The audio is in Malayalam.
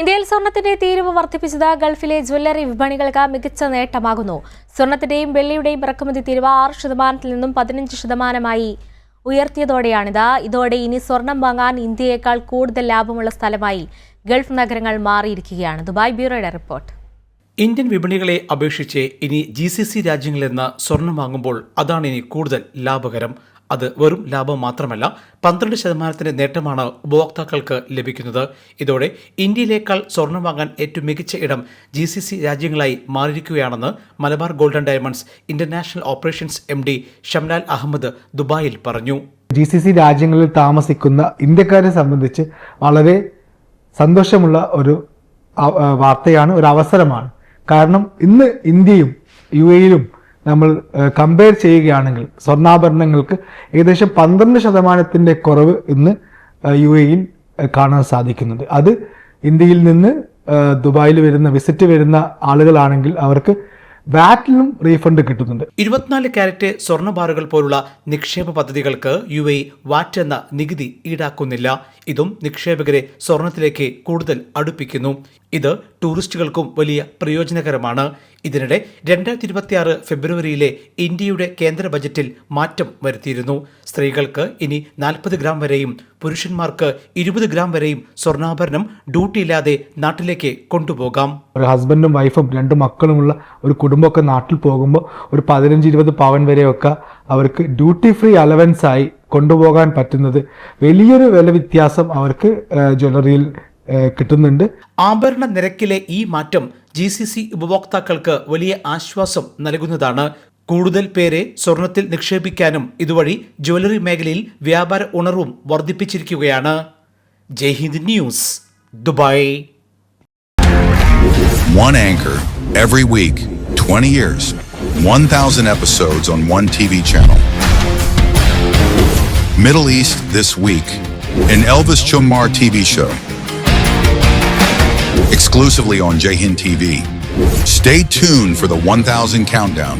ഇന്ത്യയിൽ സ്വർണത്തിന്റെ തീരുവ വർദ്ധിപ്പിച്ചത് ഗൾഫിലെ ജ്വല്ലറി വിപണികൾക്ക് മികച്ച നേട്ടമാകുന്നു. സ്വർണത്തിന്റെയും വെള്ളിയുടെയും ഇറക്കുമതി തീരുവ 6% നിന്നും 15% ഉയർത്തിയതോടെയാണിത്. ഇതോടെ ഇനി സ്വർണം വാങ്ങാൻ ഇന്ത്യയേക്കാൾ കൂടുതൽ ലാഭമുള്ള സ്ഥലമായി ഗൾഫ് നഗരങ്ങൾ മാറിയിരിക്കുകയാണ്. ദുബായ് ബ്യൂറോയുടെ റിപ്പോർട്ട്. ഇന്ത്യൻ വിപണികളെ അപേക്ഷിച്ച് ഇനി GCC രാജ്യങ്ങളിൽ നിന്ന് സ്വർണം വാങ്ങുമ്പോൾ അതാണ് ഇനി കൂടുതൽ ലാഭകരം. അത് വെറും ലാഭം മാത്രമല്ല, 12% നേട്ടമാണ് ഉപഭോക്താക്കൾക്ക് ലഭിക്കുന്നത്. ഇതോടെ ഇന്ത്യയിലേക്കാൾ സ്വർണം വാങ്ങാൻ ഏറ്റവും മികച്ച ഇടം GCC രാജ്യങ്ങളായി മാറിയിരിക്കുകയാണെന്ന് Malabar gold and diamonds international operations MD Shamlal Ahmed ദുബായിൽ പറഞ്ഞു. GCC രാജ്യങ്ങളിൽ താമസിക്കുന്ന ഇന്ത്യക്കാരെ സംബന്ധിച്ച് വളരെ സന്തോഷമുള്ള ഒരു വാർത്തയാണ്, ഒരു അവസരമാണ്. കാരണം ഇന്ന് ഇന്ത്യയും UAE-യിലും നമ്മൾ കമ്പയർ ചെയ്യുകയാണെങ്കിൽ സ്വർണ്ണാഭരണങ്ങൾക്ക് ഏകദേശം 12% കുറവ് ഇന്ന് UAE-യിൽ കാണാൻ സാധിക്കുന്നുണ്ട്. അത് ഇന്ത്യയിൽ നിന്ന് ദുബായിൽ വിസിറ്റ് വരുന്ന ആളുകളാണെങ്കിൽ അവർക്ക് വാറ്റിലും റീഫണ്ട് കിട്ടുന്നുണ്ട്. 24 കാരറ്റ് സ്വർണ്ണ ബാറുകൾ പോലുള്ള നിക്ഷേപ പദ്ധതികൾക്ക് UAE വാറ്റ് എന്ന നികുതി ഈടാക്കുന്നില്ല. ഇതും നിക്ഷേപകരെ സ്വർണത്തിലേക്ക് കൂടുതൽ അടുപ്പിക്കുന്നു. ഇത് ടൂറിസ്റ്റുകൾക്കും വലിയ പ്രയോജനകരമാണ്. ഇതിനിടെ 2026 ഫെബ്രുവരിയിലെ ഇന്ത്യയുടെ കേന്ദ്ര ബജറ്റിൽ മാറ്റം വരുത്തിയിരുന്നു. സ്ത്രീകൾക്ക് ഇനി 40 ഗ്രാം വരെയും പുരുഷന്മാർക്ക് 20 ഗ്രാം വരെയും സ്വർണ്ണാഭരണം ഡ്യൂട്ടിയില്ലാതെ നാട്ടിലേക്ക് കൊണ്ടുപോകാം. ഒരു ഹസ്ബൻഡും വൈഫും 2 മക്കളുമുള്ള ഒരു കുടുംബമൊക്കെ നാട്ടിൽ പോകുമ്പോൾ ഒരു 15-20 പവൻ വരെയൊക്കെ അവർക്ക് ഡ്യൂട്ടി ഫ്രീ അലവൻസ് ആയി കൊണ്ടുപോകാൻ പറ്റുന്നത് വലിയൊരു വില വ്യത്യാസം അവർക്ക് ജ്വല്ലറിയിൽ കിട്ടുന്നുണ്ട്. ആഭരണ നിരക്കിലെ ഈ മാറ്റം GCC ഉപഭോക്താക്കൾക്ക് വലിയ ആശ്വാസം നൽകുന്നതാണ്. കൂടുതൽ പേരെ സ്വർണത്തിൽ നിക്ഷേപിക്കാനും ഇതുവഴി ജ്വല്ലറി മേഖലയിൽ വ്യാപാര ഉണർവും വർദ്ധിപ്പിച്ചിരിക്കുകയാണ്. Jaihind news, Dubai. One anchor every week, 20 years, 1,000 episodes on one TV channel. Middle East This Week, an Elvis Chumar TV show. Exclusively on Jayhind TV. Stay tuned for the 1000 countdown.